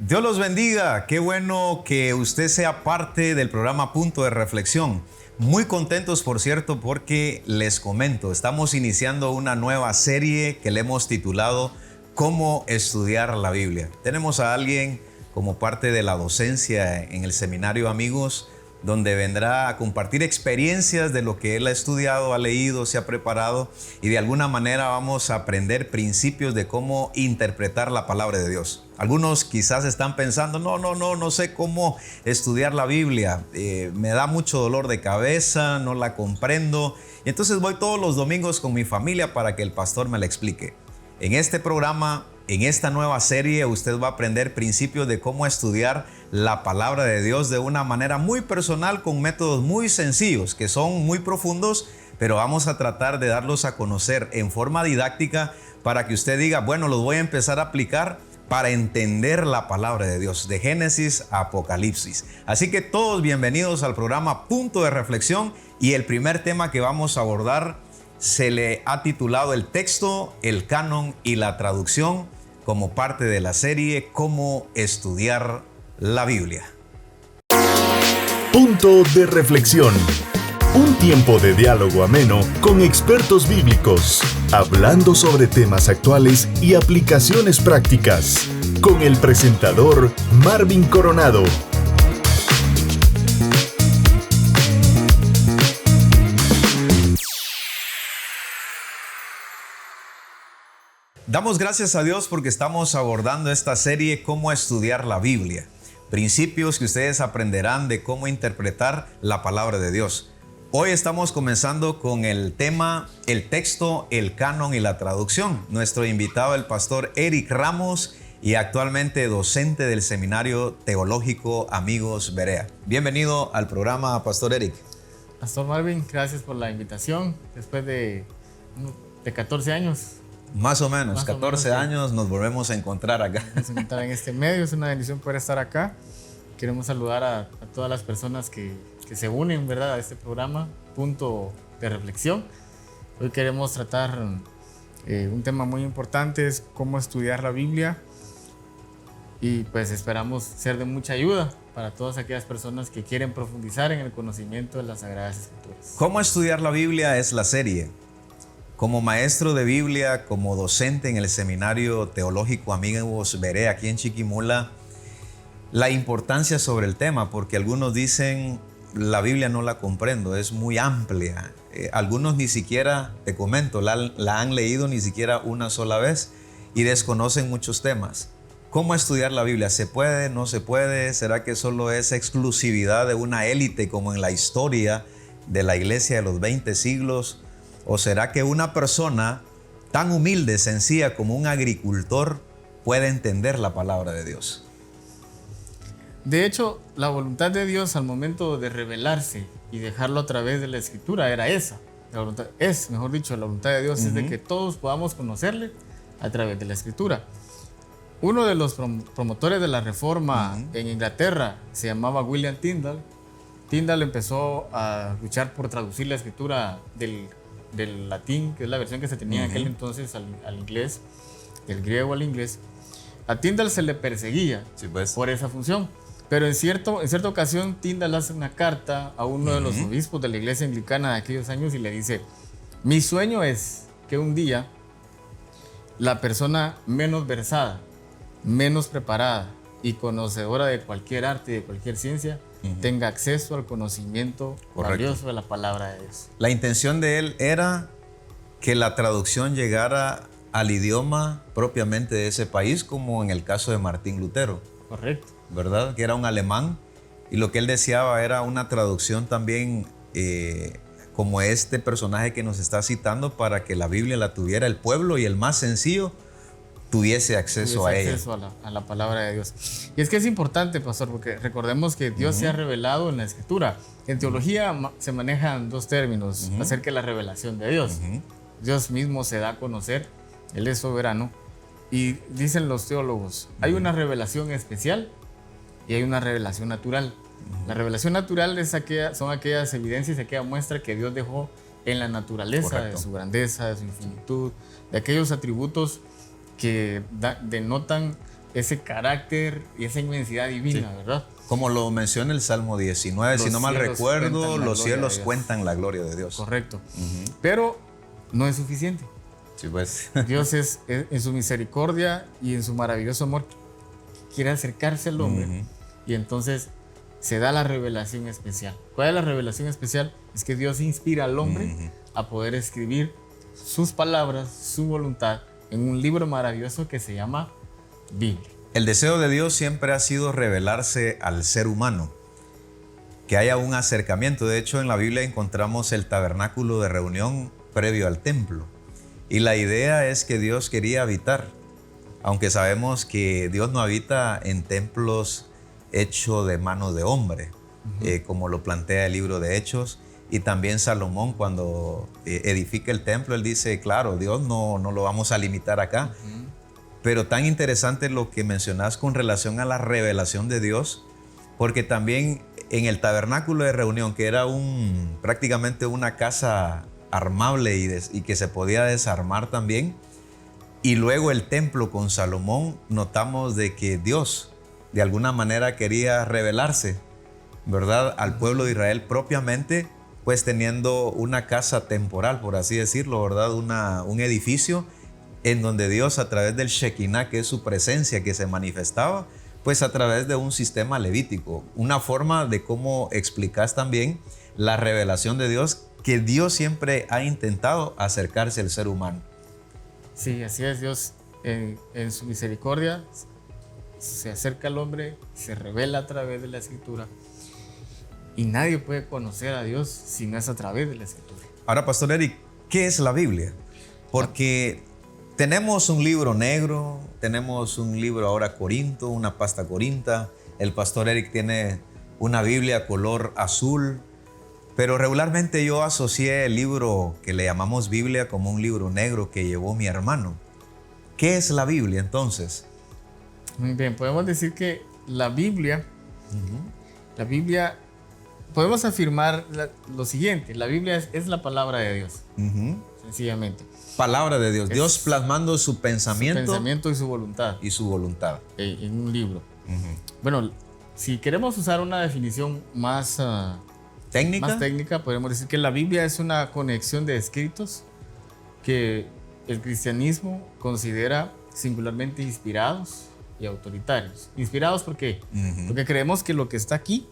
Dios los bendiga. Qué bueno que usted sea parte del programa Punto de Reflexión. Muy contentos, por cierto, porque les comento, estamos iniciando una nueva serie que le hemos titulado Cómo estudiar la Biblia. Tenemos a alguien como parte de la docencia en el seminario Amigos, donde vendrá a compartir experiencias de lo que él ha estudiado, ha leído, se ha preparado, y de alguna manera vamos a aprender principios de cómo interpretar la palabra de Dios. Algunos quizás están pensando, no sé cómo estudiar la Biblia, me da mucho dolor de cabeza, no la comprendo, y entonces voy todos los domingos con mi familia para que el pastor me la explique. En este programa, en esta nueva serie, usted va a aprender principios de cómo estudiar la palabra de Dios de una manera muy personal, con métodos muy sencillos, que son muy profundos, pero vamos a tratar de darlos a conocer en forma didáctica para que usted diga, bueno, los voy a empezar a aplicar para entender la palabra de Dios, de Génesis a Apocalipsis. Así que todos bienvenidos al programa Punto de Reflexión, y el primer tema que vamos a abordar se le ha titulado el texto, el canon y la traducción, como parte de la serie Cómo estudiar la Biblia. Punto de Reflexión. Un tiempo de diálogo ameno con expertos bíblicos, hablando sobre temas actuales y aplicaciones prácticas, con el presentador Marvin Coronado. Damos gracias a Dios porque estamos abordando esta serie Cómo estudiar la Biblia. Principios que ustedes aprenderán de cómo interpretar la palabra de Dios. Hoy estamos comenzando con el tema, el texto, el canon y la traducción. Nuestro invitado, el pastor Eric Ramos, y actualmente docente del Seminario Teológico Amigos Berea. Bienvenido al programa, Pastor Eric. Pastor Marvin, gracias por la invitación. Después de 14 años. Más o menos, 14 años nos volvemos a encontrar acá. Nos encontrar en este medio, es una bendición poder estar acá. Queremos saludar a todas las personas que se unen, ¿verdad?, a este programa, Punto de Reflexión. Hoy queremos tratar un tema muy importante, es cómo estudiar la Biblia. Y pues esperamos ser de mucha ayuda para todas aquellas personas que quieren profundizar en el conocimiento de las Sagradas Escrituras. ¿Cómo estudiar la Biblia? Es la serie. Como maestro de Biblia, como docente en el Seminario Teológico Amigos Berea, aquí en Chiquimula, la importancia sobre el tema, porque algunos dicen, la Biblia no la comprendo, es muy amplia. Algunos ni siquiera, te comento, la han leído ni siquiera una sola vez y desconocen muchos temas. ¿Cómo estudiar la Biblia? ¿Se puede? ¿No se puede? ¿Será que solo es exclusividad de una élite como en la historia de la iglesia de los 20 siglos? ¿O será que una persona tan humilde, sencilla como un agricultor puede entender la palabra de Dios? De hecho, la voluntad de Dios al momento de revelarse y dejarlo a través de la Escritura era esa. La voluntad de Dios es de que todos podamos conocerle a través de la Escritura. Uno de los promotores de la Reforma en Inglaterra se llamaba William Tyndale. Tyndale empezó a luchar por traducir la Escritura del latín, que es la versión que se tenía en aquel entonces, al inglés, del griego al inglés. A Tyndale se le perseguía por esa función, pero en cierta ocasión Tyndale hace una carta a uno de los obispos de la iglesia anglicana de aquellos años y le dice: mi sueño es que un día la persona menos versada, menos preparada y conocedora de cualquier arte y de cualquier ciencia tenga acceso al conocimiento valioso de la palabra de Dios. La intención de él era que la traducción llegara al idioma propiamente de ese país, como en el caso de Martín Lutero. Correcto. ¿Verdad? Que era un alemán, y lo que él deseaba era una traducción también como este personaje que nos está citando, para que la Biblia la tuviera el pueblo y el más sencillo tuviese acceso a ella. A la palabra de Dios. Y es que es importante, pastor, porque recordemos que Dios se ha revelado en la Escritura. En teología se manejan dos términos acerca de la revelación de Dios. Dios mismo se da a conocer, Él es soberano. Y dicen los teólogos, hay una revelación especial y hay una revelación natural. La revelación natural son aquellas evidencias, aquella muestra que Dios dejó en la naturaleza, de su grandeza, de su infinitud, de aquellos atributos que denotan ese carácter y esa inmensidad divina, ¿verdad? Como lo menciona el Salmo 19, si no mal recuerdo, los cielos cuentan la gloria de Dios. Correcto. Pero no es suficiente. Sí, pues. Dios es en su misericordia y en su maravilloso amor quiere acercarse al hombre. Y entonces se da la revelación especial. ¿Cuál es la revelación especial? Es que Dios inspira al hombre a poder escribir sus palabras, su voluntad, en un libro maravilloso que se llama Biblia. El deseo de Dios siempre ha sido revelarse al ser humano, que haya un acercamiento. De hecho, en la Biblia encontramos el tabernáculo de reunión previo al templo. Y la idea es que Dios quería habitar, aunque sabemos que Dios no habita en templos hechos de mano de hombre, como lo plantea el libro de Hechos. Y también Salomón, cuando edifica el templo, él dice, claro, Dios no lo vamos a limitar acá. Pero tan interesante lo que mencionas con relación a la revelación de Dios, porque también en el tabernáculo de reunión, que era prácticamente una casa armable y que se podía desarmar también, y luego el templo con Salomón, notamos de que Dios de alguna manera quería revelarse, ¿verdad?, al pueblo de Israel propiamente, pues teniendo una casa temporal, por así decirlo, ¿verdad?, un edificio en donde Dios, a través del Shekinah, que es su presencia que se manifestaba, pues a través de un sistema levítico, una forma de cómo explicas también la revelación de Dios, que Dios siempre ha intentado acercarse al ser humano. Sí, así es. Dios en su misericordia se acerca al hombre, se revela a través de la Escritura, y nadie puede conocer a Dios si no es a través de la Escritura. Ahora, Pastor Eric, ¿qué es la Biblia? Porque tenemos un libro negro, tenemos un libro ahora corinto, una pasta corinta. El Pastor Eric tiene una Biblia color azul, pero regularmente yo asocié el libro que le llamamos Biblia como un libro negro que llevó mi hermano. ¿Qué es la Biblia entonces? Muy bien, podemos decir que la Biblia, podemos afirmar lo siguiente: la Biblia es la palabra de Dios, sencillamente. Palabra de Dios, Dios plasmando su pensamiento. Su pensamiento y su voluntad. Y su voluntad. En un libro. Bueno, si queremos usar una definición más técnica, podemos decir que la Biblia es una conexión de escritos que el cristianismo considera singularmente inspirados y autoritarios. Inspirados, ¿por qué? Porque creemos que lo que está aquí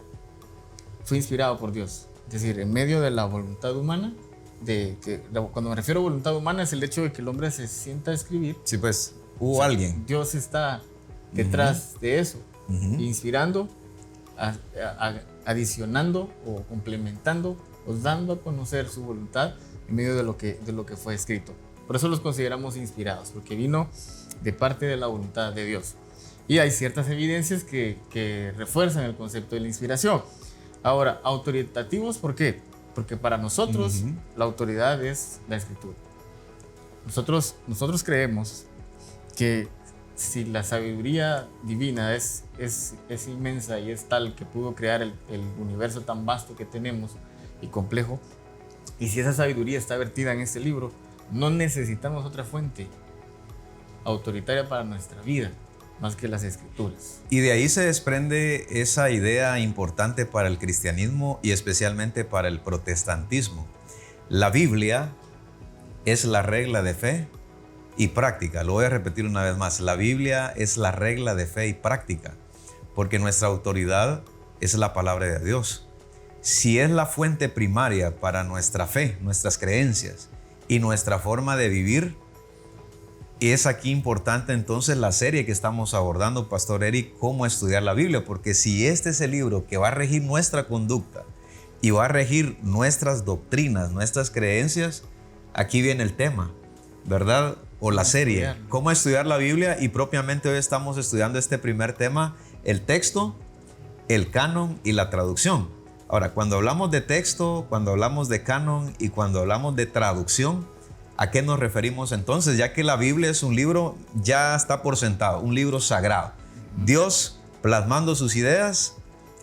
fue inspirado por Dios. Es decir, en medio de la voluntad humana, cuando me refiero a voluntad humana, es el hecho de que el hombre se sienta a escribir. Sí, pues hubo alguien. Dios está detrás de eso, inspirando, adicionando o complementando o dando a conocer su voluntad en medio de lo que fue escrito. Por eso los consideramos inspirados, porque vino de parte de la voluntad de Dios. Y hay ciertas evidencias que refuerzan el concepto de la inspiración. Ahora, autoritativos, ¿por qué? Porque para nosotros la autoridad es la Escritura. Nosotros creemos que si la sabiduría divina es inmensa y es tal que pudo crear el universo tan vasto que tenemos y complejo, y si esa sabiduría está vertida en este libro, no necesitamos otra fuente autoritaria para nuestra vida más que las Escrituras. Y de ahí se desprende esa idea importante para el cristianismo y especialmente para el protestantismo. La Biblia es la regla de fe y práctica. Lo voy a repetir una vez más. La Biblia es la regla de fe y práctica, porque nuestra autoridad es la palabra de Dios. Si es la fuente primaria para nuestra fe, nuestras creencias y nuestra forma de vivir, es aquí importante entonces la serie que estamos abordando, Pastor Eric, cómo estudiar la Biblia, porque si este es el libro que va a regir nuestra conducta y va a regir nuestras doctrinas, nuestras creencias, aquí viene el tema, ¿verdad? O la serie, cómo estudiar la Biblia, y propiamente hoy estamos estudiando este primer tema, el texto, el canon y la traducción. Ahora, cuando hablamos de texto, cuando hablamos de canon y cuando hablamos de traducción, ¿a qué nos referimos entonces? Ya que la Biblia es un libro, ya está por sentado, un libro sagrado. Dios plasmando sus ideas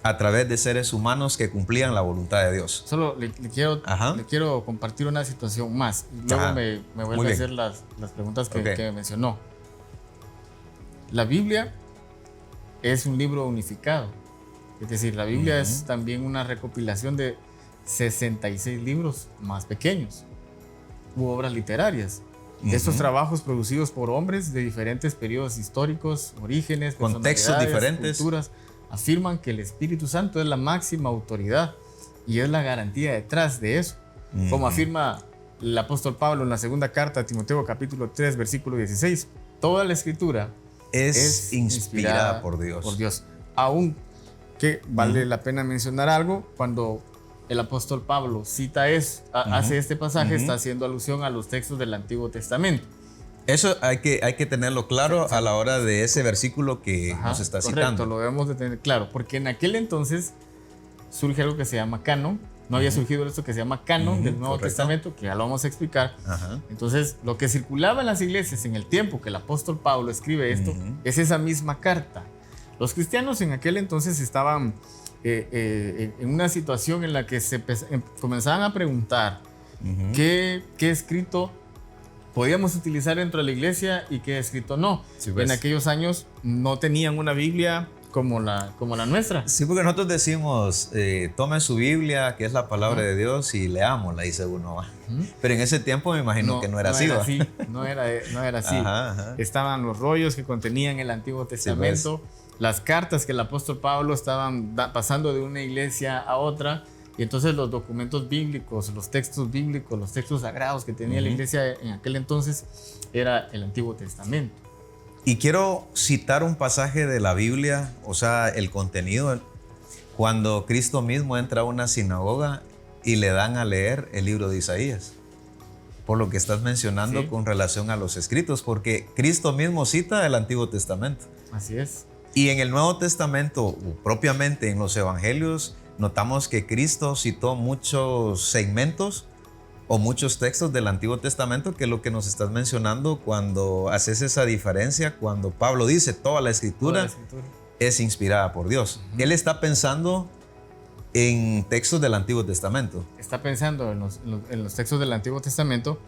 a través de seres humanos que cumplían la voluntad de Dios. Solo le quiero compartir una situación más. Luego me vuelve a hacer las preguntas que mencionó. La Biblia es un libro unificado. Es decir, la Biblia es también una recopilación de 66 libros más pequeños u obras literarias. Estos trabajos producidos por hombres de diferentes periodos históricos, orígenes, contextos diferentes, culturas, afirman que el Espíritu Santo es la máxima autoridad y es la garantía detrás de eso. Como afirma el apóstol Pablo en la segunda carta a Timoteo capítulo 3 versículo 16, toda la escritura es inspirada por Dios. Aún que vale la pena mencionar algo, cuando el apóstol Pablo cita hace este pasaje, está haciendo alusión a los textos del Antiguo Testamento. Eso hay que tenerlo claro a la hora de ese versículo que nos está citando. Lo debemos de tener claro, porque en aquel entonces surge algo que se llama canon. No había surgido esto que se llama canon del Nuevo Testamento, que ya lo vamos a explicar. Entonces, lo que circulaba en las iglesias en el tiempo que el apóstol Pablo escribe esto, es esa misma carta. Los cristianos en aquel entonces estaban en una situación en la que comenzaban a preguntar qué escrito podíamos utilizar dentro de la iglesia y qué escrito no. Sí, en aquellos años no tenían una Biblia como la nuestra. Sí, porque nosotros decimos, tome su Biblia, que es la palabra de Dios, y leámosla, dice uno. Pero en ese tiempo me imagino que no era así. No era así. Estaban los rollos que contenían el Antiguo Testamento, las cartas que el apóstol Pablo estaban pasando de una iglesia a otra, y entonces los documentos bíblicos, los textos bíblicos, los textos sagrados que tenía la iglesia en aquel entonces era el Antiguo Testamento. Y quiero citar un pasaje de la Biblia, o sea, el contenido, cuando Cristo mismo entra a una sinagoga y le dan a leer el libro de Isaías, por lo que estás mencionando con relación a los escritos, porque Cristo mismo cita el Antiguo Testamento. Así es. Y en el Nuevo Testamento, propiamente en los Evangelios, notamos que Cristo citó muchos segmentos o muchos textos del Antiguo Testamento, que es lo que nos estás mencionando cuando haces esa diferencia, cuando Pablo dice toda la escritura es inspirada por Dios. Él está pensando en textos del Antiguo Testamento. Está pensando en los textos del Antiguo Testamento.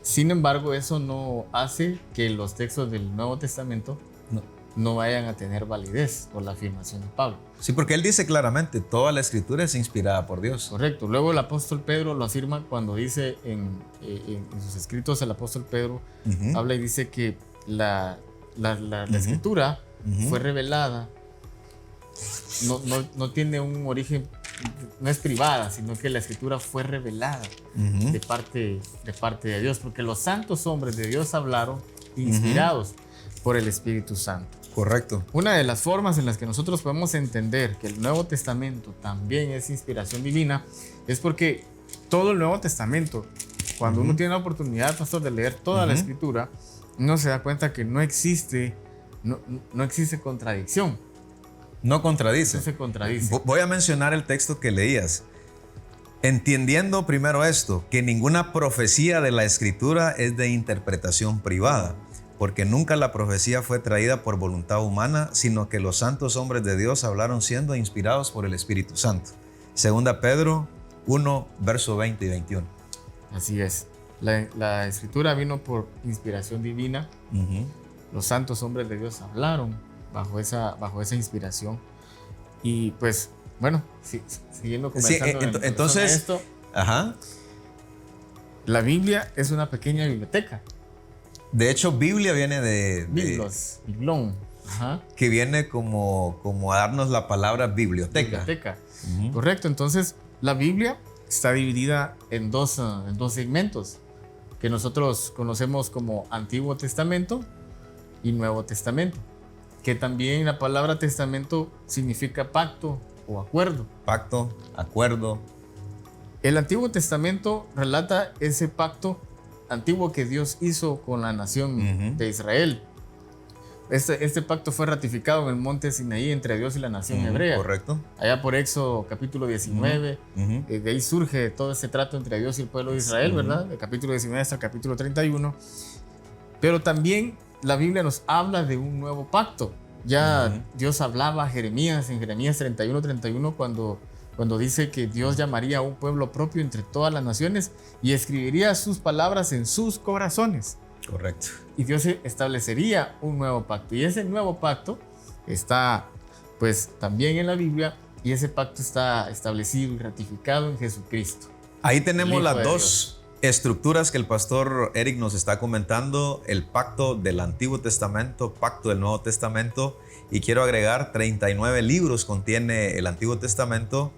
Sin embargo, eso no hace que los textos del Nuevo Testamento no vayan a tener validez por la afirmación de Pablo. Sí, porque él dice claramente, toda la escritura es inspirada por Dios. Correcto. Luego el apóstol Pedro lo afirma cuando dice en sus escritos, el apóstol Pedro habla y dice que la escritura fue revelada, no tiene un origen, no es privada, sino que la escritura fue revelada de parte de Dios, porque los santos hombres de Dios hablaron inspirados por el Espíritu Santo. Correcto. Una de las formas en las que nosotros podemos entender que el Nuevo Testamento también es inspiración divina es porque todo el Nuevo Testamento, cuando uno tiene la oportunidad, pastor, de leer toda la Escritura, uno se da cuenta que no existe contradicción. No contradice. No se contradice. Voy a mencionar el texto que leías. Entendiendo primero esto, que ninguna profecía de la Escritura es de interpretación privada, porque nunca la profecía fue traída por voluntad humana, sino que los santos hombres de Dios hablaron siendo inspirados por el Espíritu Santo. Segunda Pedro 1, verso 20 y 21. Así es. La Escritura vino por inspiración divina. Los santos hombres de Dios hablaron bajo esa inspiración. Y pues, bueno, siguiendo conversando entonces, esto, la Biblia es una pequeña biblioteca. De hecho, Biblia viene biblón, que viene como a darnos la palabra biblioteca. Correcto. Entonces, la Biblia está dividida en dos segmentos que nosotros conocemos como Antiguo Testamento y Nuevo Testamento, que también la palabra testamento significa pacto o acuerdo. Pacto, acuerdo. El Antiguo Testamento relata ese pacto antiguo que Dios hizo con la nación de Israel. Este pacto fue ratificado en el monte Sinaí entre Dios y la nación hebrea. Correcto. Allá por Éxodo capítulo 19, de ahí surge todo ese trato entre Dios y el pueblo de Israel, ¿verdad? Del capítulo 19 hasta el capítulo 31. Pero también la Biblia nos habla de un nuevo pacto. Ya Dios hablaba a Jeremías en Jeremías 31 cuando dice que Dios llamaría a un pueblo propio entre todas las naciones y escribiría sus palabras en sus corazones. Correcto. Y Dios establecería un nuevo pacto. Y ese nuevo pacto está pues también en la Biblia, y ese pacto está establecido y ratificado en Jesucristo. Ahí tenemos las dos Dios. estructuras que el pastor Eric nos está comentando: el pacto del Antiguo Testamento, pacto del Nuevo Testamento, y quiero agregar 39 libros contiene el Antiguo Testamento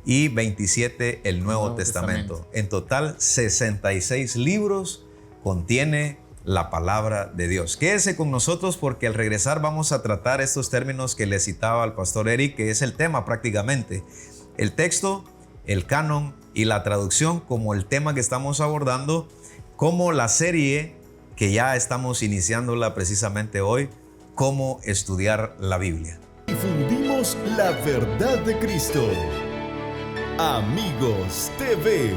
y 27 el Nuevo Testamento. En total 66 libros contiene la palabra de Dios. Quédese con nosotros porque al regresar vamos a tratar estos términos que le citaba al pastor Eric, que es el tema prácticamente: el texto, el canon y la traducción, como el tema que estamos abordando, como la serie que ya estamos iniciándola precisamente hoy, cómo estudiar la Biblia. Difundimos la verdad de Cristo. Amigos TV.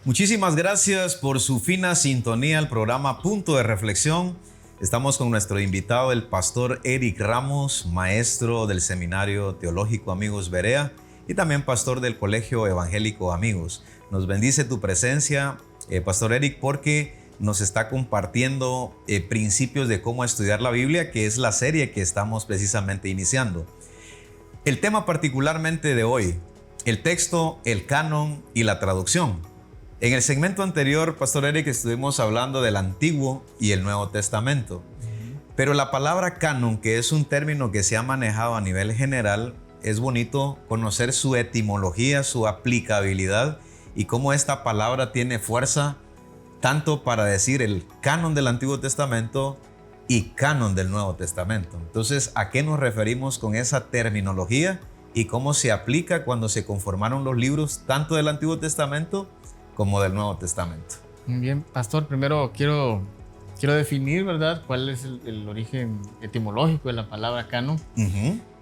Muchísimas gracias por su fina sintonía al programa Punto de Reflexión. Estamos con nuestro invitado, el pastor Eric Ramos, maestro del Seminario Teológico Amigos Berea y también pastor del Colegio Evangélico Amigos. Nos bendice tu presencia, pastor Eric, porque nos está compartiendo principios de cómo estudiar la Biblia, que es la serie que estamos precisamente iniciando. El tema particularmente de hoy: el texto, el canon y la traducción. En el segmento anterior, pastor Eric, estuvimos hablando del Antiguo y el Nuevo Testamento. Pero la palabra canon, que es un término que se ha manejado a nivel general, es bonito conocer su etimología, su aplicabilidad y cómo esta palabra tiene fuerza tanto para decir el canon del Antiguo Testamento y canon del Nuevo Testamento. Entonces, ¿a qué nos referimos con esa terminología y cómo se aplica cuando se conformaron los libros tanto del Antiguo Testamento como del Nuevo Testamento? Muy bien, pastor, primero quiero definir, ¿verdad?, cuál es el origen etimológico de la palabra canon.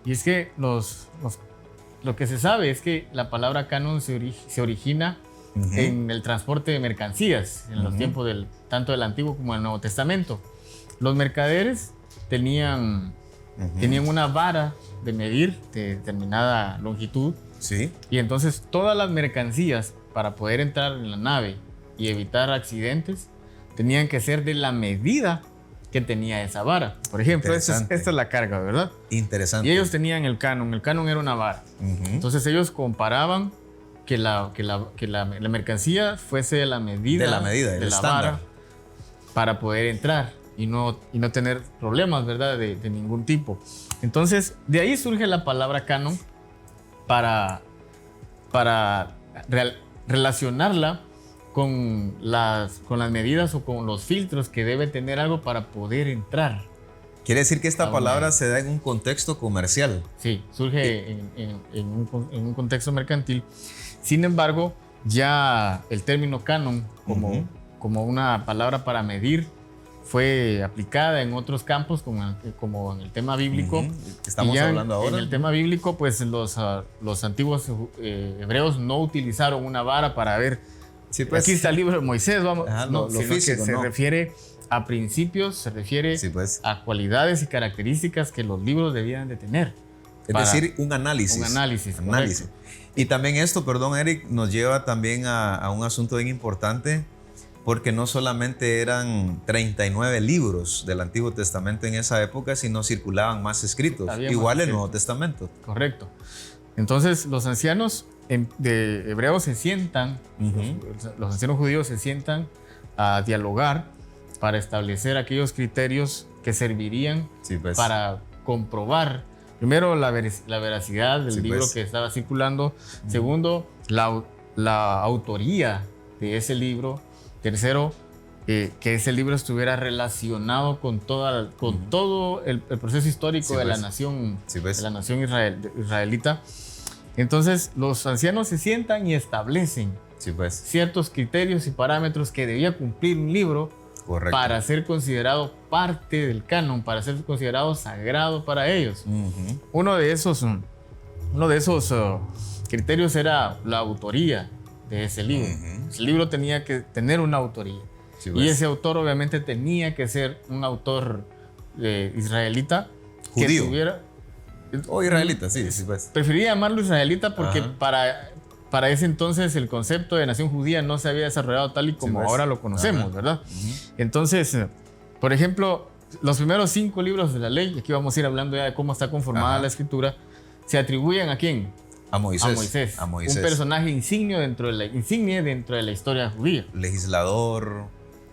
Y es que lo que se sabe es que la palabra canon se origina en el transporte de mercancías en los tiempos tanto del Antiguo como del Nuevo Testamento. Los mercaderes tenían una vara de medir de determinada longitud. Sí. Y entonces todas las mercancías, para poder entrar en la nave y evitar accidentes, tenían que ser de la medida que tenía esa vara. Por ejemplo, esta es la carga, ¿verdad? Interesante. Y ellos tenían el canon era una vara. Entonces ellos comparaban que la mercancía fuese de la medida de la vara para poder entrar y no tener problemas, ¿verdad?, de ningún tipo. Entonces de ahí surge la palabra canon para relacionarla con las medidas o con los filtros que debe tener algo para poder entrar. Quiere decir que esta palabra se da en un contexto comercial. Sí, surge en un contexto mercantil. Sin embargo, ya el término canon como una palabra para medir fue aplicada en otros campos, como en el tema bíblico. Estamos hablando ahora. En el tema bíblico, pues los antiguos hebreos no utilizaron una vara para ver. Sí, pues, aquí está el libro de Moisés, vamos. Lo físico, que se refiere a principios, se refiere a cualidades y características que los libros debían de tener. Es decir, un análisis. Un análisis. Y también esto, perdón, Eric, nos lleva también a un asunto bien importante, porque no solamente eran 39 libros del Antiguo Testamento en esa época, sino circulaban más escritos, igual el Nuevo Testamento. Correcto. Entonces los ancianos de hebreos se sientan, los ancianos judíos se sientan a dialogar para establecer aquellos criterios que servirían para comprobar, primero, la veracidad del libro que estaba circulando, segundo, la autoría de ese libro, tercero, que ese libro estuviera relacionado con todo el proceso histórico de la nación, de la nación israelita. Entonces los ancianos se sientan y establecen ciertos criterios y parámetros que debía cumplir un libro para ser considerado parte del canon, para ser considerado sagrado para ellos. Uno de esos criterios era la autoría de ese libro. Ese libro tenía que tener una autoría. Y ese autor obviamente tenía que ser un autor israelita. Judío. Que tuviera, o israelita, preferiría llamarlo israelita porque para ese entonces el concepto de nación judía no se había desarrollado tal y como ahora lo conocemos, ¿verdad? Entonces, por ejemplo, los primeros 5 libros de la ley, y aquí vamos a ir hablando ya de cómo está conformada la escritura, se atribuyen ¿a quién? A Moisés. A Moisés. Un personaje insignia dentro de la historia judía. Legislador,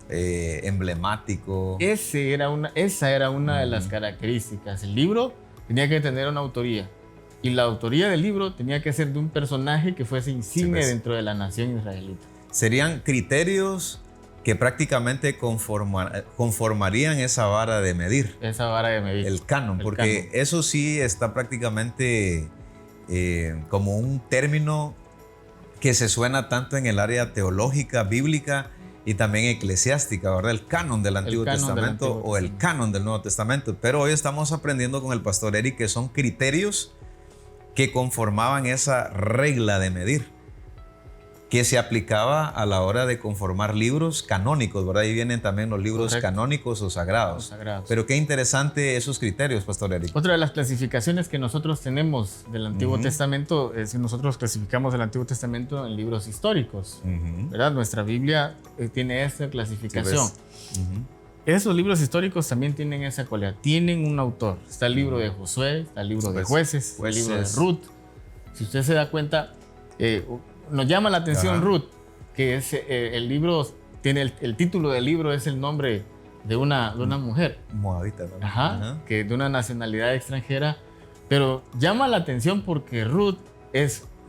emblemático. Esa era una de las características. El libro tenía que tener una autoría. Y la autoría del libro tenía que ser de un personaje que fuese insignia dentro de la nación israelita. Serían criterios que prácticamente conformarían esa vara de medir. Esa vara de medir. El canon, porque eso sí está prácticamente como un término que se suena tanto en el área teológica, bíblica y también eclesiástica, ¿verdad? El canon del Antiguo Testamento o el canon del Nuevo Testamento. Pero hoy estamos aprendiendo con el pastor Eric que son criterios que conformaban esa regla de medir, que se aplicaba a la hora de conformar libros canónicos, ¿verdad? Ahí vienen también los libros canónicos o sagrados. Pero qué interesante esos criterios, pastor Eric. Otra de las clasificaciones que nosotros tenemos del Antiguo Testamento es que nosotros clasificamos el Antiguo Testamento en libros históricos, ¿verdad? Nuestra Biblia tiene esta clasificación. Esos libros históricos también tienen esa cualidad, tienen un autor. Está el libro de Josué, está el libro de Jueces, está el libro de Ruth. Si usted se da cuenta, nos llama la atención Ruth, que es el libro, tiene el título del libro es el nombre de una mujer. Moabita, ¿no? Que de una nacionalidad extranjera, pero llama la atención porque Ruth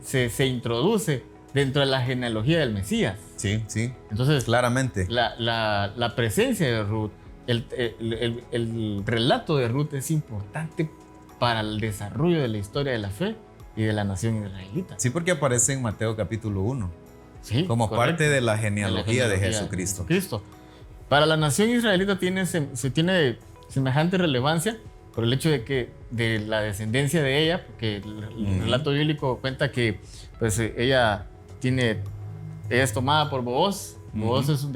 se introduce dentro de la genealogía del Mesías. Sí. Entonces, claramente. La presencia de Ruth, el relato de Ruth es importante para el desarrollo de la historia de la fe y de la nación israelita. Sí, porque aparece en Mateo capítulo 1. Sí, como correcto. Parte de la genealogía de Jesucristo. Para la nación israelita tiene semejante relevancia por el hecho de la descendencia de ella, porque el relato bíblico cuenta que pues, ella es tomada por Booz. Booz es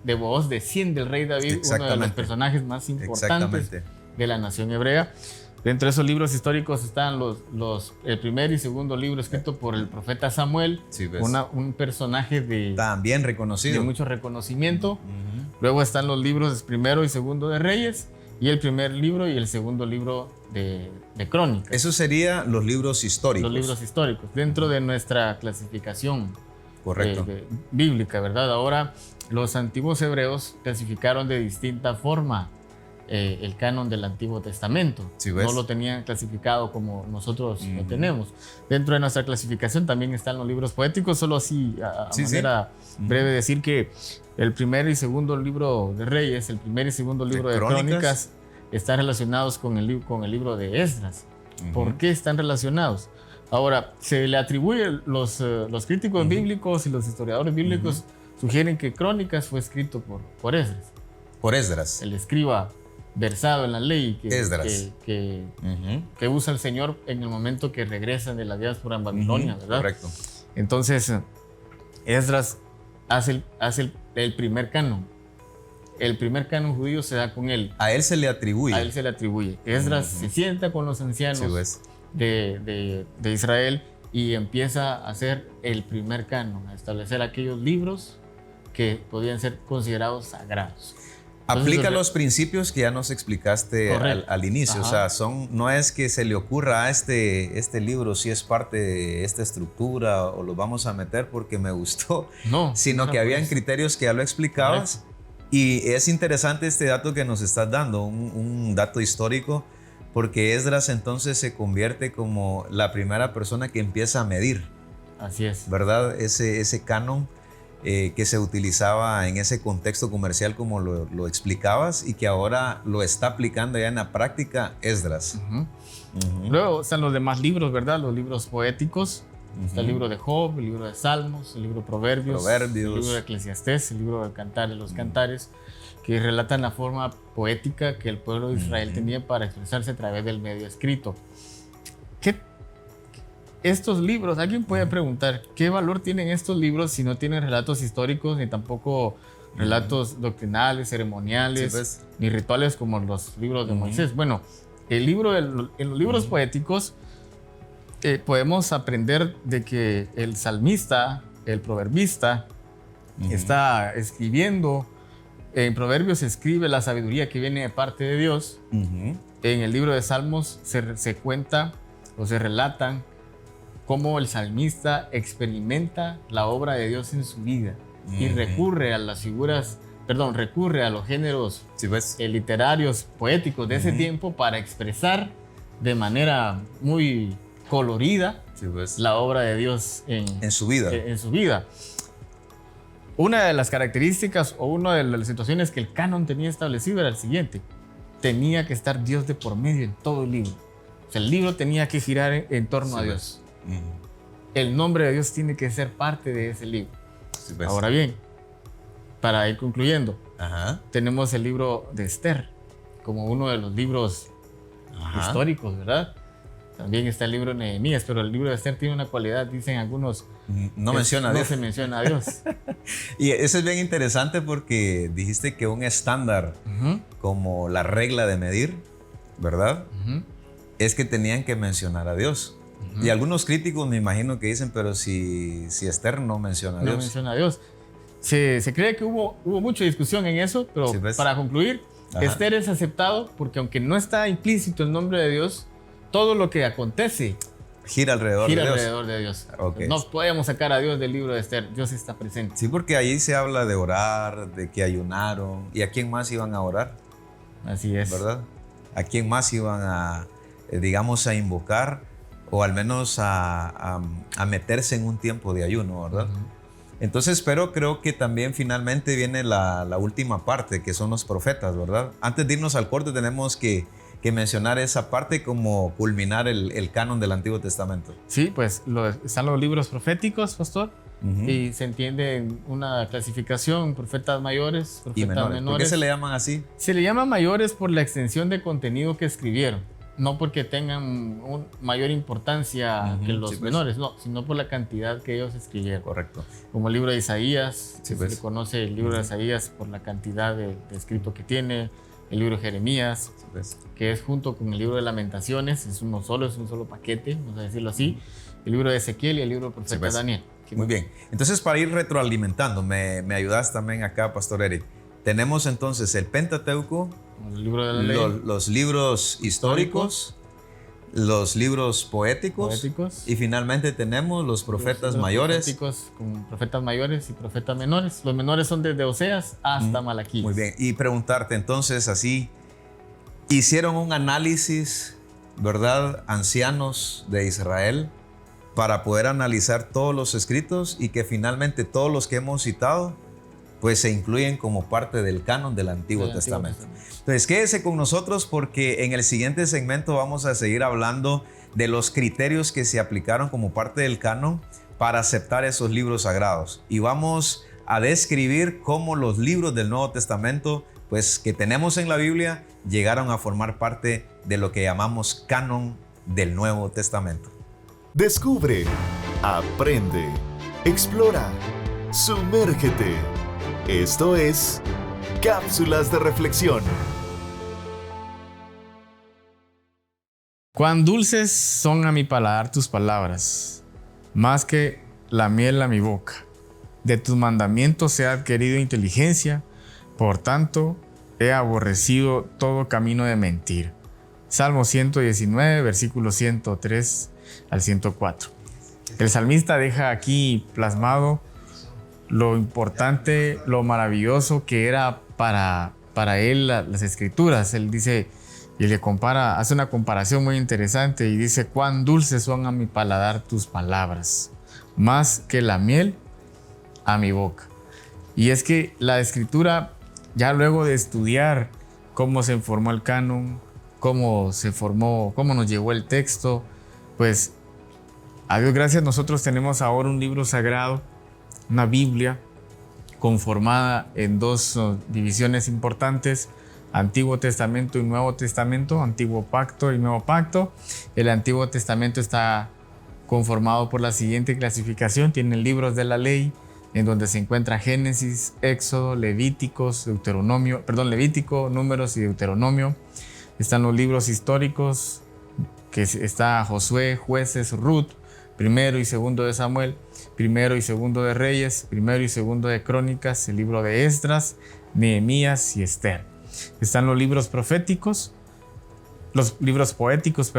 de Booz desciende el rey David, uno de los personajes más importantes de la nación hebrea. Dentro de esos libros históricos están el primer y segundo libro escrito por el profeta Samuel, un personaje también reconocido, de mucho reconocimiento. Luego están los libros primero y segundo de Reyes, y el primer libro y el segundo libro de Crónicas. Eso serían los libros históricos. Los libros históricos, dentro de nuestra clasificación bíblica, ¿verdad? Ahora, los antiguos hebreos clasificaron de distinta forma el canon del Antiguo Testamento. No lo tenían clasificado como nosotros lo tenemos. Dentro de nuestra clasificación también están los libros poéticos, solo así a manera breve decir que el primer y segundo libro de Reyes, el primer y segundo libro de Crónicas están relacionados con el libro de Esdras. ¿Por qué están relacionados? Ahora, se le atribuye, los críticos bíblicos y los historiadores bíblicos sugieren que Crónicas fue escrito por Esdras. Por Esdras. El escriba versado en la ley que usa el Señor en el momento que regresan de la diáspora en Babilonia, ¿verdad? Correcto. Entonces, Esdras hace el primer canon. El primer canon judío se da con él. A él se le atribuye. Esdras se sienta con los ancianos de Israel y empieza a hacer el primer canon, a establecer aquellos libros que podían ser considerados sagrados. Aplica los principios que ya nos explicaste al inicio. O sea, no es que se le ocurra a este libro si es parte de esta estructura o lo vamos a meter porque me gustó, sino que habían criterios que ya lo explicabas. Y es interesante este dato que nos estás dando, un dato histórico, porque Esdras entonces se convierte como la primera persona que empieza a medir. Así es. ¿Verdad? Ese canon que se utilizaba en ese contexto comercial como lo explicabas y que ahora lo está aplicando ya en la práctica Esdras. Luego están los demás libros, Los libros poéticos. Está el libro de Job, el libro de Salmos, el libro de Proverbios, el libro de Eclesiastés, el libro del Cantar de los Cantares, que relatan la forma poética que el pueblo de Israel tenía para expresarse a través del medio escrito. Estos libros, alguien puede preguntar, ¿qué valor tienen estos libros si no tienen relatos históricos ni tampoco relatos doctrinales, ceremoniales, ni rituales como los libros de Moisés? Bueno, en los libros poéticos podemos aprender de que el salmista, el proverbista, está escribiendo en Proverbios se escribe la sabiduría que viene de parte de Dios. Ujú. En el libro de Salmos se cuenta o se relatan cómo el salmista experimenta la obra de Dios en su vida y recurre a las figuras, recurre a los géneros Sí, pues. literarios, poéticos de ese tiempo para expresar de manera muy colorida Sí, pues. la obra de Dios En su vida. en su vida. Una de las características o una de las situaciones que el canon tenía establecido era el siguiente: tenía que estar Dios de por medio en todo el libro. O sea, el libro tenía que girar en torno a Dios. Ujú. El nombre de Dios tiene que ser parte de ese libro. Sí, pues. Ahora bien, para ir concluyendo, Ajá. tenemos el libro de Esther como uno de los libros Ajá. históricos, ¿verdad? También está el libro de Nehemías, pero el libro de Esther tiene una cualidad, dicen algunos, No que menciona a no Dios. se menciona a Dios. Y eso es bien interesante porque dijiste que un estándar Ujú, como la regla de medir, ¿verdad? ujú. Es que tenían que mencionar a Dios. Y algunos críticos me imagino que dicen, pero si Esther no menciona a No Dios. menciona a Dios. Se cree que hubo mucha discusión en eso, pero Sí, pues. para concluir, Ajá. Esther es aceptado porque aunque no está implícito el nombre de Dios, todo lo que acontece Gira alrededor gira de Dios. alrededor de Dios. Ok. No podemos sacar a Dios del libro de Esther, Dios está presente. Sí, porque ahí se habla de orar, de que ayunaron. ¿Y a quién más iban a orar? Así es. ¿Verdad? ¿A quién más iban a, digamos, a invocar o al menos a meterse en un tiempo de ayuno, ¿verdad? Entonces, pero creo que también finalmente viene la última parte, que son los profetas, ¿verdad? Antes de irnos al corte tenemos que mencionar esa parte como culminar el canon del Antiguo Testamento. Sí, pues están los libros proféticos, pastor, Ujú. y se entiende en una clasificación: profetas mayores, profetas Y menores. ¿Por qué se le llaman así? Se le llama mayores por la extensión de contenido que escribieron, no porque tengan mayor importancia Ujú, que los sí, pues. menores, no, sino por la cantidad que ellos escribieron. Correcto. Como el libro de Isaías, Sí, se pues. le conoce el libro de Isaías por la cantidad de escrito que tiene. El libro de Jeremías, Sí, pues. que es junto con el libro de Lamentaciones, es un solo paquete, vamos a decirlo así. El libro de Ezequiel y el libro del profeta Sí, pues. Daniel. Muy bien. Entonces, para ir retroalimentando, me ayudas también acá, Pastor Eric. Tenemos entonces el Pentateuco, El libro de la ley, los libros históricos, los libros poéticos, y finalmente tenemos los profetas los mayores. proféticos con profetas mayores y profetas menores. Los menores son desde Oseas hasta Malaquías. Muy bien. Y preguntarte entonces así, ¿hicieron un análisis, verdad, ancianos de Israel, para poder analizar todos los escritos y que finalmente todos los que hemos citado pues se incluyen como parte del canon del Antiguo Testamento? Entonces quédese con nosotros porque en el siguiente segmento vamos a seguir hablando de los criterios que se aplicaron como parte del canon para aceptar esos libros sagrados, y vamos a describir cómo los libros del Nuevo Testamento pues que tenemos en la Biblia llegaron a formar parte de lo que llamamos canon del Nuevo Testamento. Descubre, aprende, explora, sumérgete. Esto es Cápsulas de Reflexión. Cuán dulces son a mi paladar tus palabras, más que la miel a mi boca. De tus mandamientos he adquirido inteligencia, por tanto he aborrecido todo camino de mentir. Salmo 119, versículos 103 al 104. El salmista deja aquí plasmado lo importante, lo maravilloso que era para él las escrituras. Él dice, y le compara, hace una comparación muy interesante y dice: cuán dulces son a mi paladar tus palabras, más que la miel a mi boca. Y es que la escritura, ya luego de estudiar cómo se formó el canon, cómo se formó, cómo nos llegó el texto, pues a Dios gracias nosotros tenemos ahora un libro sagrado, una Biblia conformada en dos divisiones importantes: Antiguo Testamento y Nuevo Testamento, Antiguo Pacto y Nuevo Pacto. El Antiguo Testamento está conformado por la siguiente clasificación: tiene libros de la ley, en donde se encuentra Génesis, Éxodo, Levítico, Números y Deuteronomio. Están los libros históricos, que está Josué, Jueces, Ruth, primero y segundo de Samuel, primero y segundo de Reyes, primero y segundo de Crónicas, el libro de Esdras, Nehemías y Esther. Están los libros proféticos, los libros poéticos,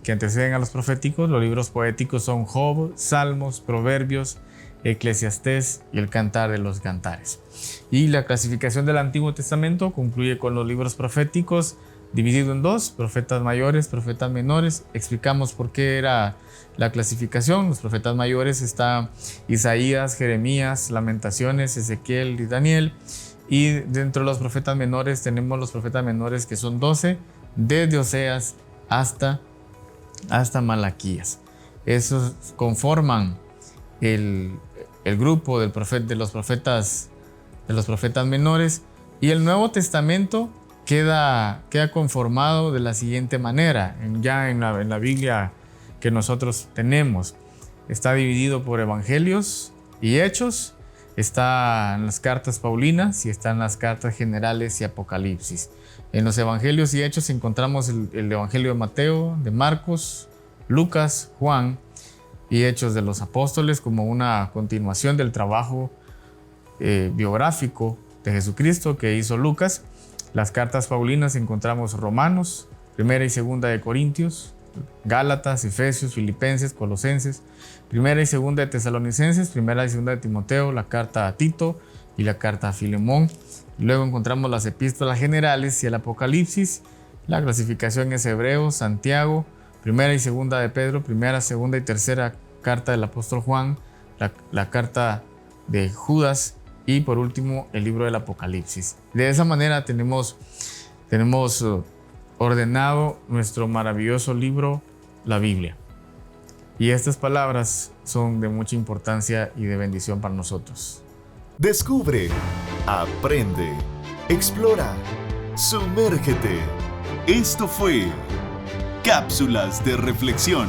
que anteceden a los proféticos. Los libros poéticos son Job, Salmos, Proverbios, Eclesiastés y el Cantar de los Cantares. Y la clasificación del Antiguo Testamento concluye con los libros proféticos, dividido en dos: profetas mayores, profetas menores. Explicamos por qué era la clasificación. Los profetas mayores están Isaías, Jeremías, Lamentaciones, Ezequiel y Daniel. Y dentro de los profetas menores tenemos los profetas menores, que son 12, desde Oseas hasta Malaquías. Esos conforman el grupo de los profetas menores. Y el Nuevo Testamento queda conformado de la siguiente manera. Ya en la Biblia que nosotros tenemos, está dividido por evangelios y hechos. Está en las cartas paulinas y están las cartas generales y Apocalipsis. En los evangelios y hechos encontramos el evangelio de Mateo, de Marcos, Lucas, Juan y Hechos de los Apóstoles, como una continuación del trabajo biográfico de Jesucristo que hizo Lucas. Las cartas paulinas encontramos Romanos, Primera y Segunda de Corintios, Gálatas, Efesios, Filipenses, Colosenses, Primera y Segunda de Tesalonicenses, Primera y Segunda de Timoteo, la carta a Tito y la carta a Filemón. Luego encontramos las epístolas generales y el Apocalipsis. La clasificación es Hebreos, Santiago, Primera y Segunda de Pedro, Primera, Segunda y Tercera carta del apóstol Juan, la carta de Judas y por último el libro del Apocalipsis. De esa manera tenemos ordenado nuestro maravilloso libro, la Biblia. Y estas palabras son de mucha importancia y de bendición para nosotros. Descubre, aprende, explora, sumérgete. Esto fue Cápsulas de Reflexión.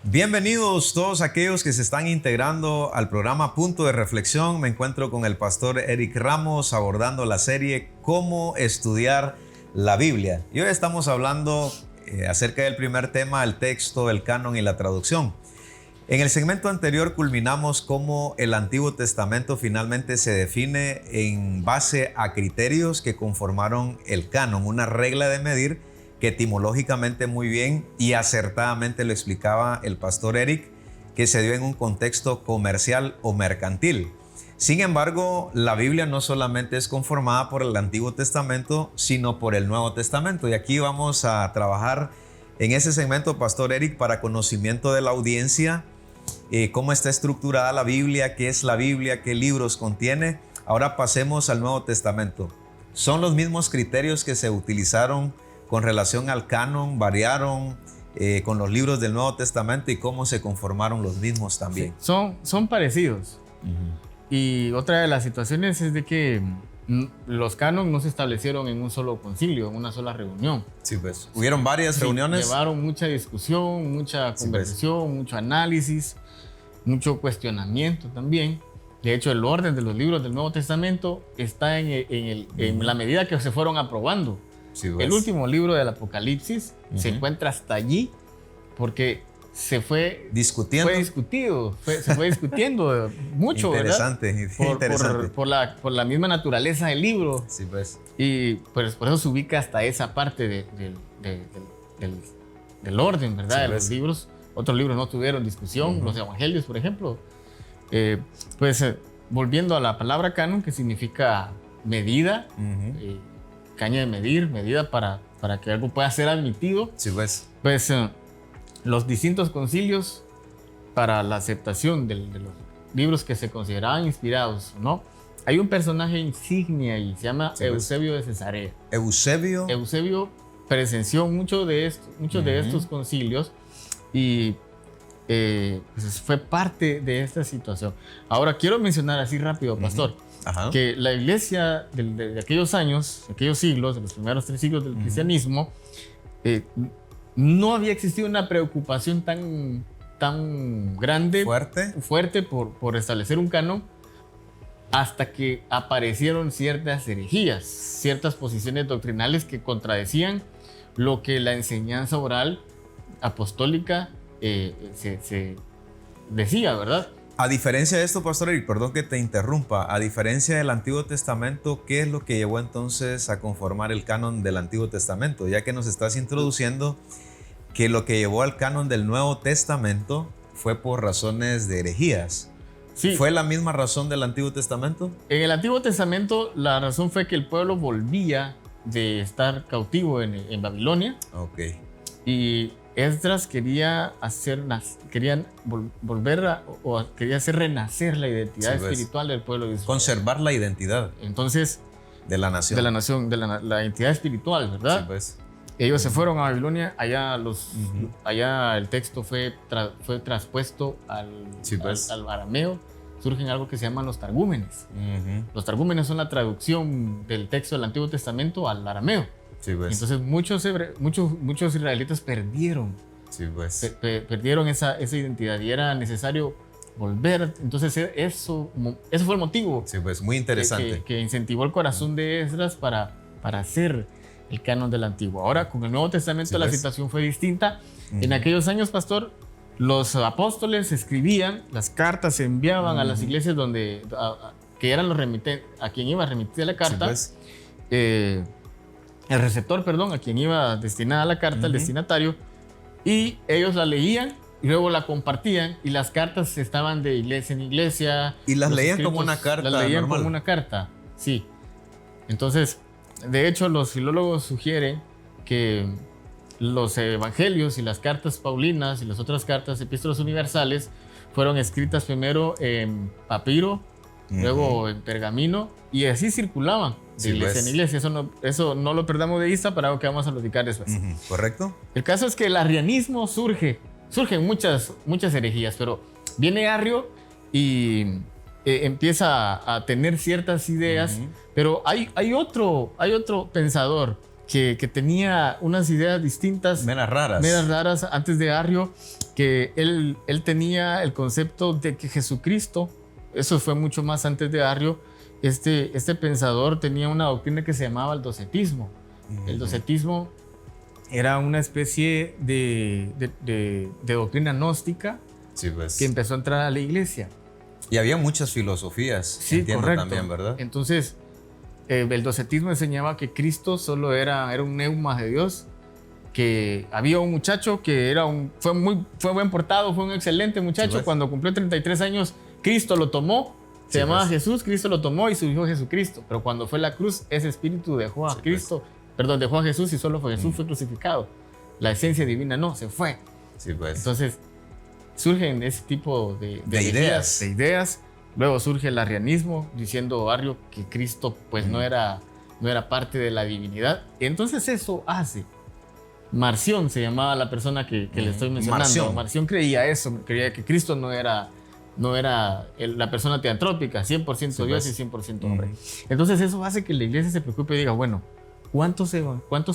Bienvenidos todos aquellos que se están integrando al programa Punto de Reflexión. Me encuentro con el pastor Eric Ramos abordando la serie Cómo estudiar la Biblia. Y hoy estamos hablando acerca del primer tema, el texto, el canon y la traducción. En el segmento anterior culminamos cómo el Antiguo Testamento finalmente se define en base a criterios que conformaron el canon, una regla de medir que etimológicamente muy bien y acertadamente lo explicaba el pastor Eric, que se dio en un contexto comercial o mercantil. Sin embargo, la Biblia no solamente es conformada por el Antiguo Testamento, sino por el Nuevo Testamento. Y aquí vamos a trabajar en ese segmento, pastor Eric, para conocimiento de la audiencia, cómo está estructurada la Biblia, qué es la Biblia, qué libros contiene. Ahora pasemos al Nuevo Testamento. ¿Son los mismos criterios que se utilizaron con relación al canon? ¿Variaron con los libros del Nuevo Testamento y cómo se conformaron los mismos también? Sí, son parecidos. Y otra de las situaciones es de que los cánones no se establecieron en un solo concilio, en una sola reunión. Sí, pues. ¿Hubieron varias reuniones? Llevaron mucha discusión, mucha conversación, pues, mucho análisis, mucho cuestionamiento también. De hecho, el orden de los libros del Nuevo Testamento está en la medida que se fueron aprobando. Sí, pues. El último libro del Apocalipsis se encuentra hasta allí porque se fue discutiendo. Se fue discutiendo mucho, interesante, ¿verdad? Interesante. Por la misma naturaleza del libro. Sí, pues. Y pues por eso se ubica hasta esa parte del orden, ¿verdad? Sí, de los libros. Otros libros no tuvieron discusión, los evangelios, por ejemplo. Volviendo a la palabra canon, que significa medida, caña de medir, medida para que algo pueda ser admitido. Sí, pues. Los distintos concilios para la aceptación de los libros que se consideraban inspirados, ¿no? Hay un personaje insignia y se llama Eusebio de Cesarea. Eusebio presenció muchos de estos concilios y pues fue parte de esta situación. Ahora quiero mencionar así rápido, pastor, que la iglesia de aquellos años, aquellos siglos, de los primeros 3 siglos del cristianismo, no había existido una preocupación tan grande, fuerte por establecer un canon, hasta que aparecieron ciertas herejías, ciertas posiciones doctrinales que contradecían lo que la enseñanza oral apostólica se decía, ¿verdad? A diferencia de esto, Pastor Eric, perdón que te interrumpa, a diferencia del Antiguo Testamento, ¿qué es lo que llevó entonces a conformar el canon del Antiguo Testamento? Ya que nos estás introduciendo que lo que llevó al canon del Nuevo Testamento fue por razones de herejías. Sí. ¿Fue la misma razón del Antiguo Testamento? En el Antiguo Testamento la razón fue que el pueblo volvía de estar cautivo en Babilonia. Ok. Y Esdras quería hacer quería hacer renacer la identidad espiritual del pueblo de Israel. Conservar la identidad. Entonces, de la nación. De la identidad espiritual, ¿verdad? Sí, pues. Ellos se fueron a Babilonia, allá el texto fue traspuesto al arameo. Surgen algo que se llaman los targúmenes. Los targúmenes son la traducción del texto del Antiguo Testamento al arameo. Sí, pues. Entonces muchos israelitas perdieron, perdieron esa identidad y era necesario volver. Entonces eso fue el motivo. Sí, pues, muy interesante. Que incentivó el corazón de Esdras para hacer el canon del Antiguo. Ahora con el Nuevo Testamento la situación fue distinta. En aquellos años, pastor, los apóstoles escribían, las cartas se enviaban a las iglesias que eran los remitentes, a quien iba a remitir la carta. Sí, pues. El receptor, perdón, a quien iba destinada la carta, el destinatario, y ellos la leían y luego la compartían y las cartas estaban de iglesia en iglesia. Y las leían como una carta. Las leían normal. como una carta, sí. Entonces, de hecho, los filólogos sugieren que los evangelios y las cartas paulinas y las otras cartas, epístolas universales, fueron escritas primero en papiro, luego en pergamino, y así circulaban de iglesia en iglesia. Eso no lo perdamos de vista para algo que vamos a platicar después. ¿Correcto? El caso es que el arrianismo surgen muchas herejías, pero viene Arrio y empieza a tener ciertas ideas, pero hay otro pensador que tenía unas ideas distintas, meras raras antes de Arrio, que él tenía el concepto de que Jesucristo, eso fue mucho más antes de Arrio. Este pensador tenía una doctrina que se llamaba el docetismo. El docetismo era una especie de doctrina gnóstica que empezó a entrar a la iglesia. Y había muchas filosofías, sí, entiendo correcto. también, ¿verdad? Entonces, el docetismo enseñaba que Cristo solo era un neuma de Dios, que había un muchacho que fue buen portado, fue un excelente muchacho. Cuando cumplió 33 años, Cristo lo tomó. Se llamaba Jesús, Cristo lo tomó y surgió Jesucristo. Pero cuando fue la cruz, ese espíritu dejó a Cristo, dejó a Jesús y solo fue Jesús, fue crucificado. La esencia divina no, se fue. Sí, pues. Entonces, surgen ese tipo de ideas. Luego surge el arrianismo, diciendo Arrio que Cristo pues no era parte de la divinidad. Entonces eso hace. Marción se llamaba la persona que le estoy mencionando. Marción creía eso, creía que Cristo no era la persona teantrópica, 100% Dios y 100% hombre. Entonces eso hace que la iglesia se preocupe y diga, bueno, ¿cuántos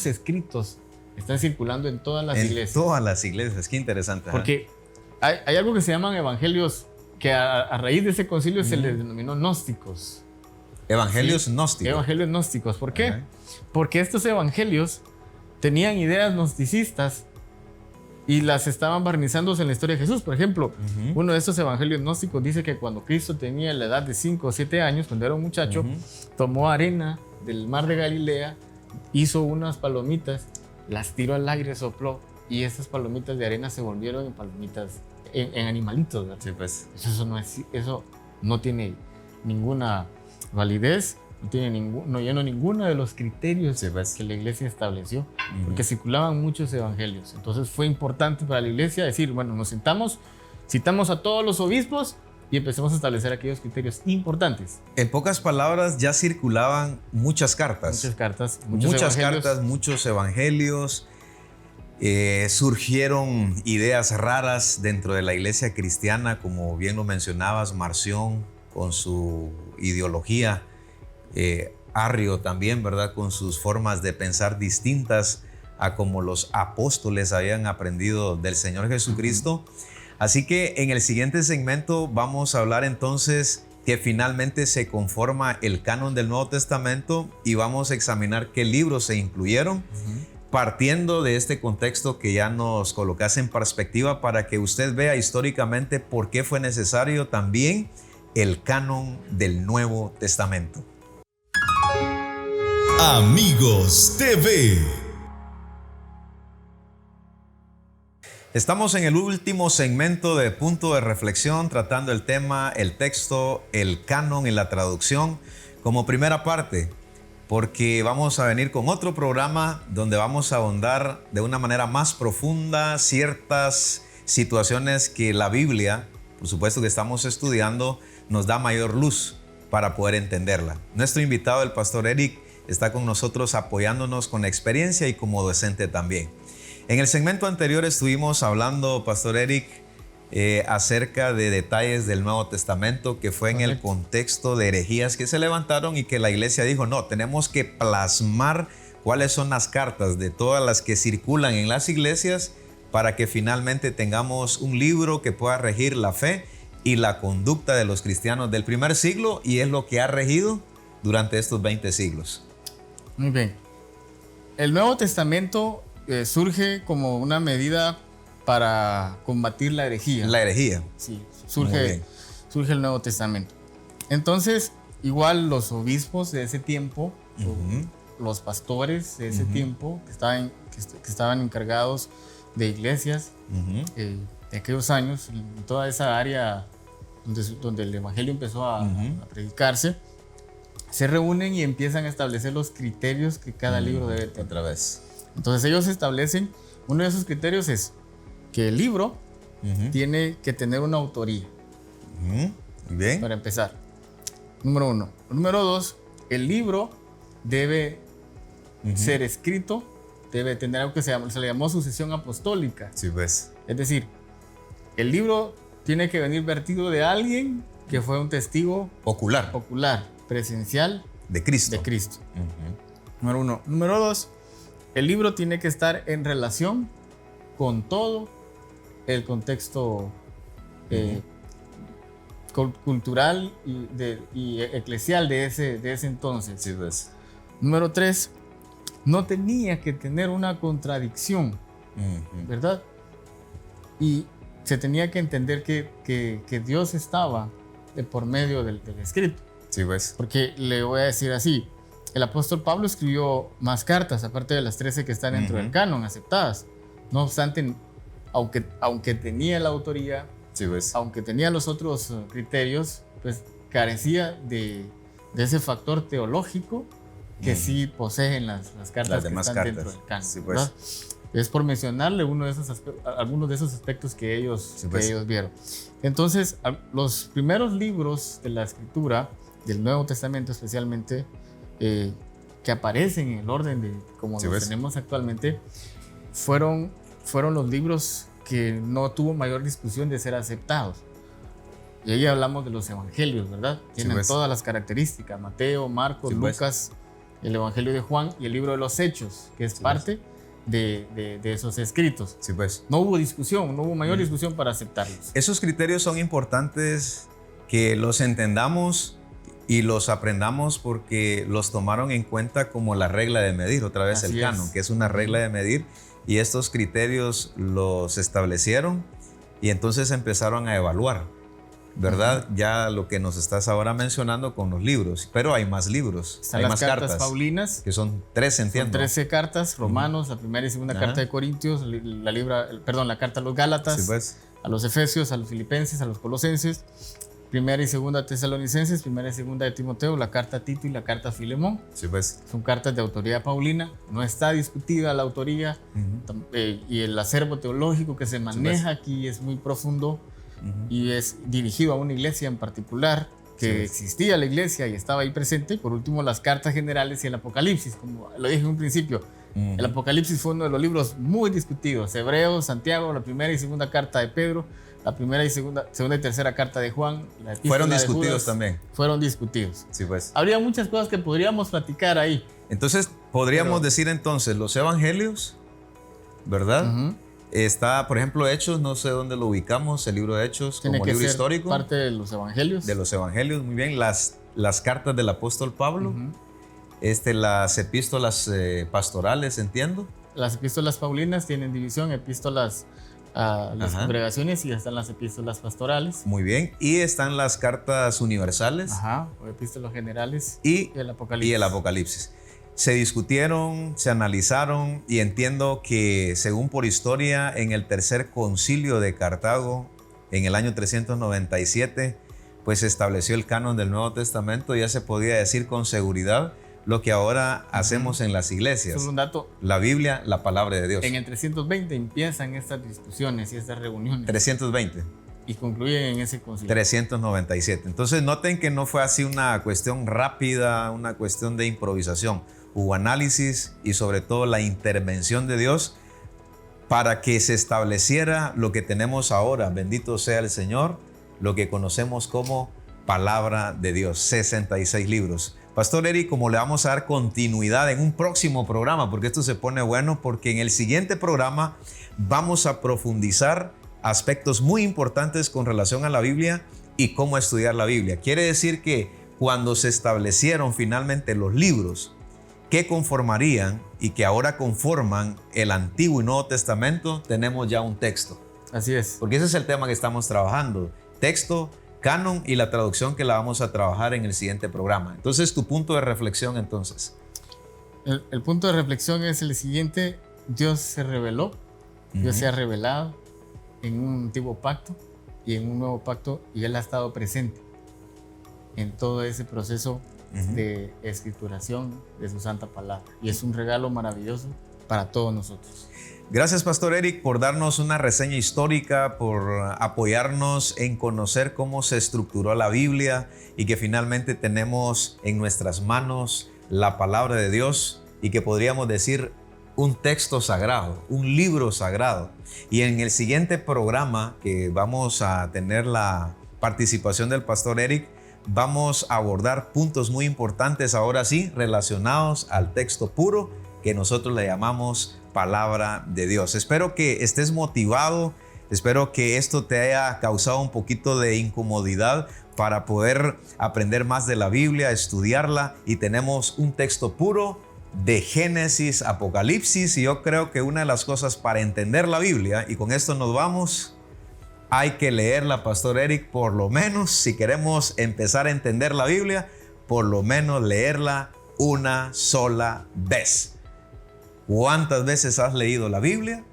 escritos están circulando en todas las iglesias? En todas las iglesias, qué interesante. Porque hay algo que se llaman evangelios, que a raíz de ese concilio se les denominó gnósticos. Evangelios gnósticos. Evangelios gnósticos. ¿Por qué? Porque estos evangelios tenían ideas gnosticistas y las estaban barnizándose en la historia de Jesús. Por ejemplo, uno de estos evangelios gnósticos dice que cuando Cristo tenía la edad de 5 o 7 años, cuando era un muchacho, tomó arena del mar de Galilea, hizo unas palomitas, las tiró al aire, sopló, y esas palomitas de arena se volvieron en palomitas, en animalitos, ¿verdad? Sí, pues. Eso no tiene ninguna validez, no llenó ninguno de los criterios que la iglesia estableció, porque circulaban muchos evangelios. Entonces fue importante para la iglesia decir, bueno, nos citamos a todos los obispos y empecemos a establecer aquellos criterios importantes. En pocas palabras, ya circulaban muchas cartas. Muchos evangelios. Surgieron ideas raras dentro de la iglesia cristiana, como bien lo mencionabas, Marción con su ideología, Arrio también, ¿verdad? Con sus formas de pensar distintas a como los apóstoles habían aprendido del Señor Jesucristo. Así que en el siguiente segmento vamos a hablar entonces que finalmente se conforma el canon del Nuevo Testamento y vamos a examinar qué libros se incluyeron. partiendo de este contexto que ya nos colocas en perspectiva para que usted vea históricamente por qué fue necesario también el canon del Nuevo Testamento. Amigos TV. Estamos en el último segmento de Punto de Reflexión, tratando el tema, el texto, el canon y la traducción como primera parte, porque vamos a venir con otro programa donde vamos a ahondar de una manera más profunda ciertas situaciones que la Biblia, por supuesto que estamos estudiando, nos da mayor luz para poder entenderla. Nuestro invitado, el pastor Eric, está con nosotros apoyándonos con experiencia y como docente también. En el segmento anterior estuvimos hablando, pastor Eric, acerca de detalles del Nuevo Testamento, que fue en el contexto de herejías que se levantaron y que la iglesia dijo, no, tenemos que plasmar cuáles son las cartas de todas las que circulan en las iglesias para que finalmente tengamos un libro que pueda regir la fe y la conducta de los cristianos del primer siglo, y es lo que ha regido durante estos 20 siglos. Muy bien. El Nuevo Testamento surge como una medida para combatir la herejía. La herejía. Sí, surge el Nuevo Testamento. Entonces, igual los obispos de ese tiempo, los pastores de ese tiempo, que estaban encargados de iglesias de aquellos años, en toda esa área donde el evangelio empezó a predicarse, se reúnen y empiezan a establecer los criterios que cada libro debe tener. Otra vez. Entonces ellos establecen, uno de esos criterios es que el libro tiene que tener una autoría. Bien. Para empezar. Número 1. Número 2, el libro debe ser escrito, debe tener algo que se le llamó sucesión apostólica. Sí, pues. Es decir, el libro tiene que venir vertido de alguien que fue un testigo ocular, presencial de Cristo. Número 1. Número 2, el libro tiene que estar en relación con todo el contexto cultural y eclesial de ese entonces. Sí, pues. Número 3, no tenía que tener una contradicción, ¿verdad? Y se tenía que entender que Dios estaba por medio del escrito. Sí, pues. Porque le voy a decir así, el apóstol Pablo escribió más cartas, aparte de las 13 que están dentro del canon, aceptadas. No obstante, aunque tenía la autoría, sí, pues, aunque tenía los otros criterios, pues carecía de ese factor teológico que sí poseen las cartas que están dentro del canon. Sí, pues. Es por mencionarle algunos de esos aspectos que ellos vieron. Entonces, los primeros libros de la escritura, del Nuevo Testamento especialmente, que aparecen en el orden de como los tenemos actualmente, fueron los libros que no tuvo mayor discusión de ser aceptados. Y ahí hablamos de los evangelios, ¿verdad? Tienen todas las características: Mateo, Marcos, Lucas, el evangelio de Juan y el libro de los Hechos, que es parte de esos escritos. Sí, pues. No hubo discusión, no hubo mayor discusión para aceptarlos. Esos criterios son importantes que los entendamos y los aprendamos, porque los tomaron en cuenta como la regla de medir, otra vez el canon, que es una regla de medir, y estos criterios los establecieron y entonces empezaron a evaluar, ¿verdad? Ya lo que nos estás ahora mencionando con los libros, pero hay más libros, están hay las más cartas paulinas, que son 13, entiendo. Son 13 cartas, Romanos, la primera y segunda carta de Corintios, la carta a los Gálatas, a los Efesios, a los Filipenses, a los Colosenses, primera y segunda Tesalonicenses, primera y segunda de Timoteo, la carta a Tito y la carta a Filemón. Sí, pues. Son cartas de autoría paulina, no está discutida la autoría, y el acervo teológico que se maneja aquí es muy profundo, y es dirigido a una iglesia en particular, que existía la iglesia y estaba ahí presente. Por último, las cartas generales y el Apocalipsis, como lo dije en un principio. El Apocalipsis fue uno de los libros muy discutidos. Hebreos, Santiago, la primera y segunda carta de Pedro, la primera y segunda y tercera carta de Juan, la fueron discutidos Judas, también. Fueron discutidos. Sí, pues. Habría muchas cosas que podríamos platicar ahí. Entonces, podríamos decir entonces los evangelios, ¿verdad? Está, por ejemplo, Hechos, no sé dónde lo ubicamos, el libro de Hechos, tiene como que libro ser histórico. Parte de los evangelios. De los evangelios, muy bien. Las cartas del apóstol Pablo, las epístolas pastorales, entiendo. las epístolas paulinas tienen división, epístolas a las congregaciones, y ya están las epístolas pastorales. Muy bien. Y están las cartas universales. O epístolas generales. Y el Apocalipsis. Y el Apocalipsis. Se discutieron, se analizaron, y entiendo que, según por historia, en el tercer concilio de Cartago, en el año 397, pues se estableció el canon del Nuevo Testamento. Ya se podía decir con seguridad lo que ahora hacemos en las iglesias. Solo un dato. La Biblia, la palabra de Dios. En el 320 empiezan estas discusiones y estas reuniones. 320. Y concluyen en ese concilio. 397. Entonces noten que no fue así una cuestión rápida, una cuestión de improvisación. Hubo análisis y sobre todo la intervención de Dios para que se estableciera lo que tenemos ahora. Bendito sea el Señor, lo que conocemos como palabra de Dios. 66 libros. Pastor Eric, como le vamos a dar continuidad en un próximo programa, porque esto se pone bueno, porque en el siguiente programa vamos a profundizar aspectos muy importantes con relación a la Biblia y cómo estudiar la Biblia. Quiere decir que cuando se establecieron finalmente los libros que conformarían y que ahora conforman el Antiguo y Nuevo Testamento, tenemos ya un texto. Así es. Porque ese es el tema que estamos trabajando. Texto, canon y la traducción, que la vamos a trabajar en el siguiente programa. Entonces, tu punto de reflexión, entonces. El punto de reflexión es el siguiente. Dios se reveló, Dios se ha revelado en un antiguo pacto y en un nuevo pacto, y Él ha estado presente en todo ese proceso de escrituración de su santa palabra. Y es un regalo maravilloso para todos nosotros. Gracias, Pastor Eric, por darnos una reseña histórica, por apoyarnos en conocer cómo se estructuró la Biblia y que finalmente tenemos en nuestras manos la palabra de Dios, y que podríamos decir un texto sagrado, un libro sagrado. Y en el siguiente programa, que vamos a tener la participación del Pastor Eric, vamos a abordar puntos muy importantes, ahora sí, relacionados al texto puro, que nosotros le llamamos palabra de Dios. Espero que estés motivado, espero que esto te haya causado un poquito de incomodidad para poder aprender más de la Biblia, estudiarla, y tenemos un texto puro de Génesis, Apocalipsis, y yo creo que una de las cosas para entender la Biblia, y con esto nos vamos, hay que leerla, Pastor Eric, por lo menos, si queremos empezar a entender la Biblia, por lo menos leerla una sola vez. ¿Cuántas veces has leído la Biblia?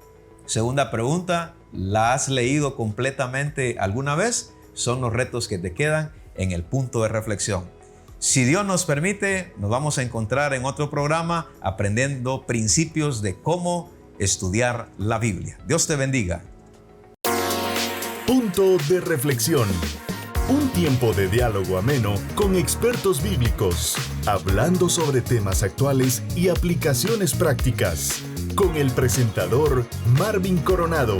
Segunda pregunta, ¿la has leído completamente alguna vez? Son los retos que te quedan en el punto de reflexión. Si Dios nos permite, nos vamos a encontrar en otro programa aprendiendo principios de cómo estudiar la Biblia. Dios te bendiga. Punto de reflexión. Un tiempo de diálogo ameno con expertos bíblicos, hablando sobre temas actuales y aplicaciones prácticas, con el presentador Marvin Coronado.